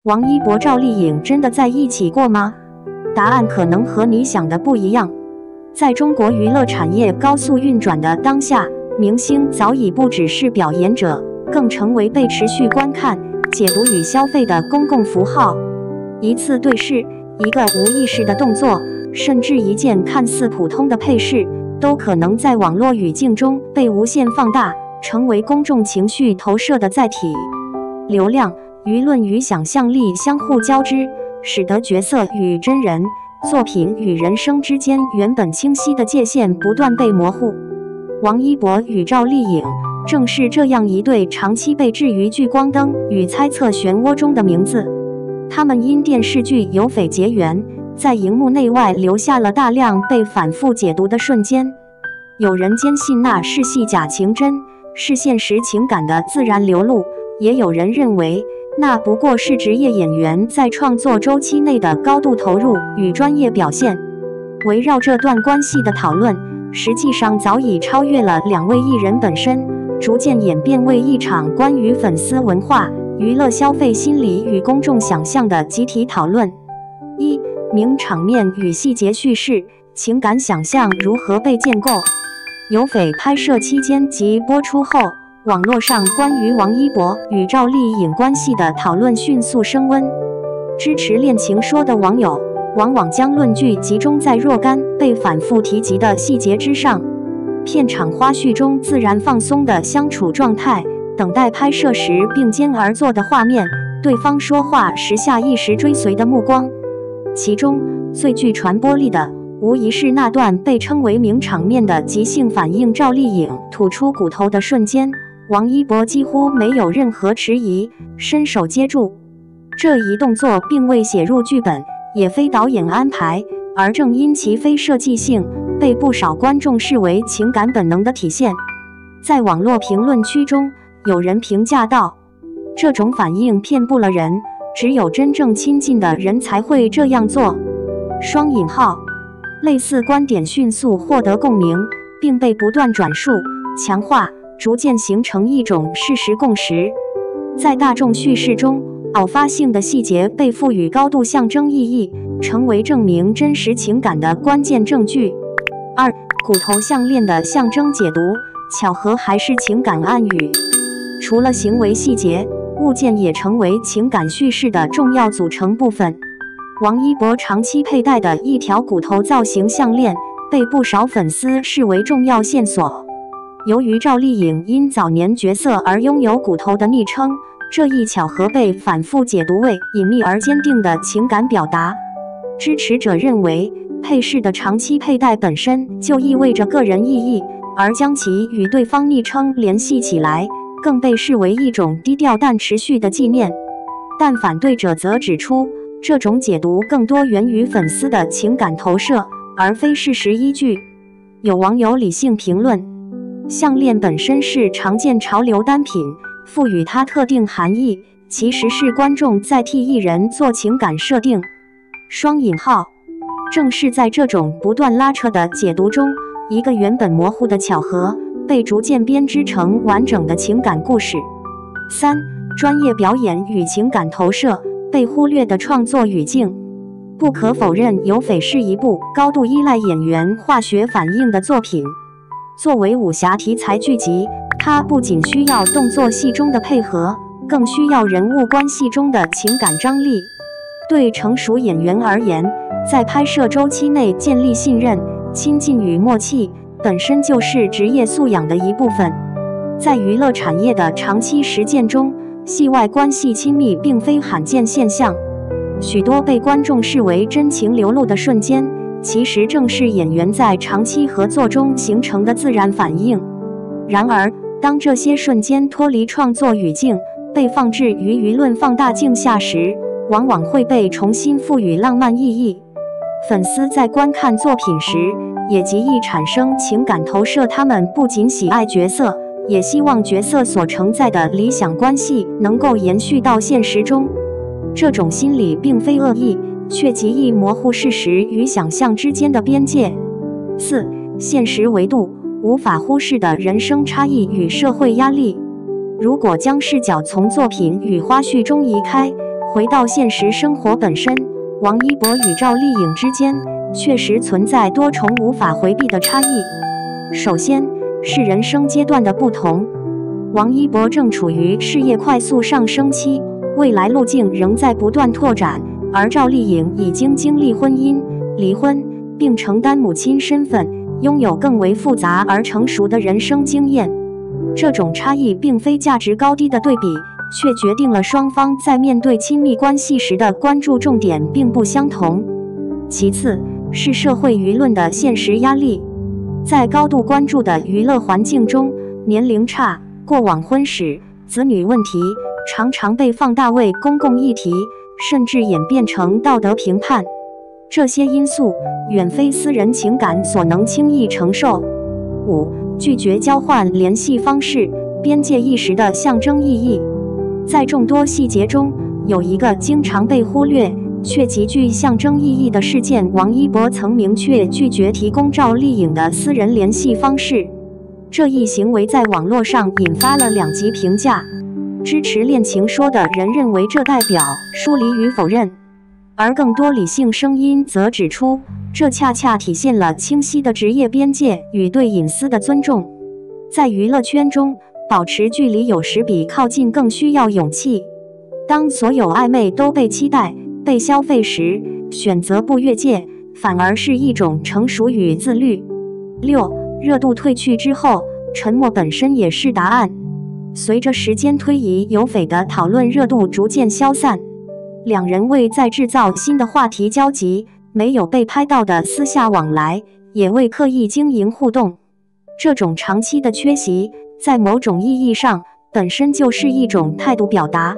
王一博、趙麗穎真的在一起過嗎？答案可能和你想的不一樣。在中國娛樂產業高速運轉的當下，明星早已不只是表演者，更成為被持續觀看、解讀與消費的公共符號。一次對視，一個無意識的動作，甚至一件看似普通的配飾，都可能在網絡語境中被無限放大，成為公眾情緒投射的載體。流量、輿論與想象力相互交織，使得角色與真人、作品與人生之間原本清晰的界限不斷被模糊。王一博與趙麗穎正是這樣一對長期被置於聚光燈與猜測漩渦中的名字。他們因電視劇有緋結緣，在熒幕內外留下了大量被反覆解讀的瞬間。有人堅信那是戲假情真，是現實情感的自然流露，也有人認為那不過是職業演員在創作週期內的高度投入與專業表現。圍繞這段關係的討論，實際上早已超越了兩位藝人本身，逐漸演變為一場關於粉絲文化、娛樂消費心理與公眾想象的集體討論。一、名場面與細節敘事，情感想象如何被建構？有緋拍攝期間及播出後，網絡上關於王一博與趙麗穎關係的討論迅速升溫。支持戀情說的網友往往將論據集中在若干被反覆提及的細節之上。片場花絮中自然放鬆的相處狀態，等待拍攝時並肩而坐的畫面，對方說話時下意識追隨的目光。其中最具傳播力的，無疑是那段被稱為名場面的即興反應。趙麗穎吐出骨頭的瞬間，王一博幾乎沒有任何遲疑，伸手接住。這一動作並未寫入劇本，也非導演安排，而正因其非設計性，被不少觀眾視為情感本能的體現。在網絡評論區中，有人評價道：“這種反應騙不了人，只有真正親近的人才會這樣做。”雙引號。類似觀點迅速獲得共鳴，並被不斷轉述、強化，逐漸形成一種事實共識。在大眾敘事中，偶發性的細節被賦予高度象徵意義，成為證明真實情感的關鍵證據。二、骨頭項鏈的象徵解讀，巧合還是情感暗語？除了行為細節，物件也成為情感敘事的重要組成部分。王一博長期佩戴的一條骨頭造型項鏈，被不少粉絲視為重要線索。由於趙麗穎因早年角色而擁有骨頭的昵稱，這一巧合被反覆解讀為隱秘而堅定的情感表達。支持者認為，配飾的長期佩戴本身就意味着個人意義，而將其與對方昵稱聯繫起來，更被視為一種低調但持續的紀念。但反對者則指出，這種解讀更多源於粉絲的情感投射，而非事實依據。有網友理性評論，項鏈本身是常見潮流單品，賦予它特定含義，其實是觀眾在替藝人做情感設定。雙引號。正是在這種不斷拉扯的解讀中，一個原本模糊的巧合，被逐漸編織成完整的情感故事。三、專業表演與情感投射，被忽略的創作語境。不可否認，《有緋》是一部高度依賴演員化學反應的作品。作為武俠題材劇集，它不僅需要動作戲中的配合，更需要人物關係中的情感張力。對成熟演員而言，在拍攝週期內建立信任、親近與默契，本身就是職業素養的一部分。在娛樂產業的長期實踐中，戲外關係親密並非罕見現象。許多被觀眾視為真情流露的瞬間，其實正是演員在長期合作中形成的自然反應。然而，當這些瞬間脫離創作語境，被放置於輿論放大鏡下時，往往會被重新賦予浪漫意義。粉絲在觀看作品時，也極易產生情感投射，他們不僅喜愛角色，也希望角色所承載的理想關係能夠延續到現實中。這種心理並非惡意，卻極易模糊事實與想象之間的邊界。四、現實維度，無法忽視的人生差異與社會壓力。如果將視角從作品與花絮中移開，回到現實生活本身，王一博與趙麗穎之間確實存在多重無法回避的差異。首先是人生階段的不同，王一博正處於事業快速上升期，未來路徑仍在不斷拓展，而趙麗穎已經經歷婚姻、離婚，並承擔母親身份，擁有更為複雜而成熟的人生經驗。這種差異並非價值高低的對比，卻決定了雙方在面對親密關係時的關注重點並不相同。其次是社會輿論的現實壓力，在高度關注的娛樂環境中，年齡差、過往婚史、子女問題常常被放大為公共議題，甚至演變成道德評判。這些因素遠非私人情感所能輕易承受。5. 拒絕交換聯繫方式，邊界意識的象徵意義。在眾多細節中，有一個經常被忽略卻極具象徵意義的事件：王一博曾明確拒絕提供趙麗穎的私人聯繫方式。這一行為在網絡上引發了兩極評價，支持戀情說的人認為這代表疏離與否認，而更多理性聲音則指出，這恰恰體現了清晰的職業邊界與對隱私的尊重。在娛樂圈中，保持距離有時比靠近更需要勇氣。當所有曖昧都被期待、被消費時，選擇不越界，反而是一種成熟與自律。6. 熱度褪去之後，沉默本身也是答案。隨着時間推移，有匪的討論熱度逐漸消散，兩人未再制造新的話題交集，沒有被拍到的私下往來，也未刻意經營互動。這種長期的缺席，在某種意義上，本身就是一種態度表達。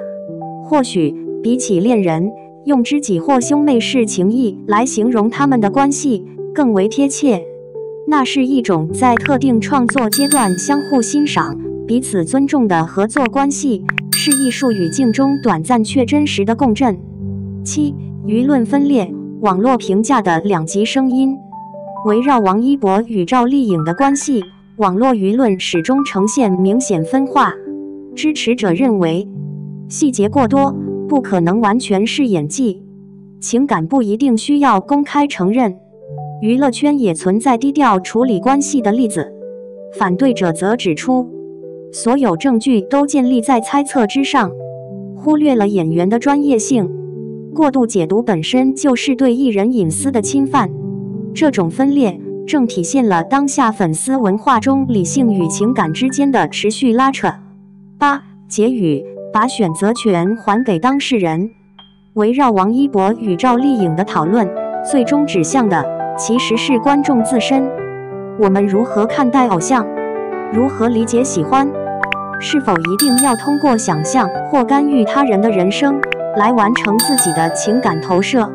或許比起戀人，用知己或兄妹式情誼來形容他們的關係更為貼切。那是一種在特定創作階段相互欣賞、彼此尊重的合作關係，是藝術語境中短暫卻真實的共振。7. 輿論分裂，網絡評價的兩極聲音。圍繞王一博與趙麗穎的關係，網絡輿論始終呈現明顯分化。支持者認為，細節過多，不可能完全是演技，情感不一定需要公開承認。娛樂圈也存在低調處理關係的例子。反對者則指出，所有證據都建立在猜測之上，忽略了演員的專業性。過度解讀本身就是對藝人隱私的侵犯。這種分裂正體現了當下粉絲文化中理性與情感之間的持續拉扯。8. 結語，把選擇權還給當事人。圍繞王一博與趙麗穎的討論，最終指向的其實是觀眾自身。我們如何看待偶像？如何理解喜歡？是否一定要通過想象或干預他人的人生，來完成自己的情感投射？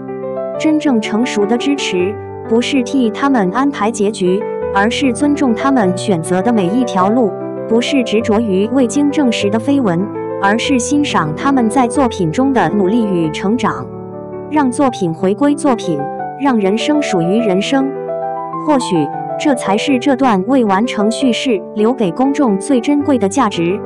真正成熟的支持，不是替他們安排結局，而是尊重他們選擇的每一條路；不是執着於未經證實的緋聞，而是欣賞他們在作品中的努力與成長。讓作品回歸作品，讓人生屬於人生。或許這才是這段未完成敘事留給公眾最珍貴的價值。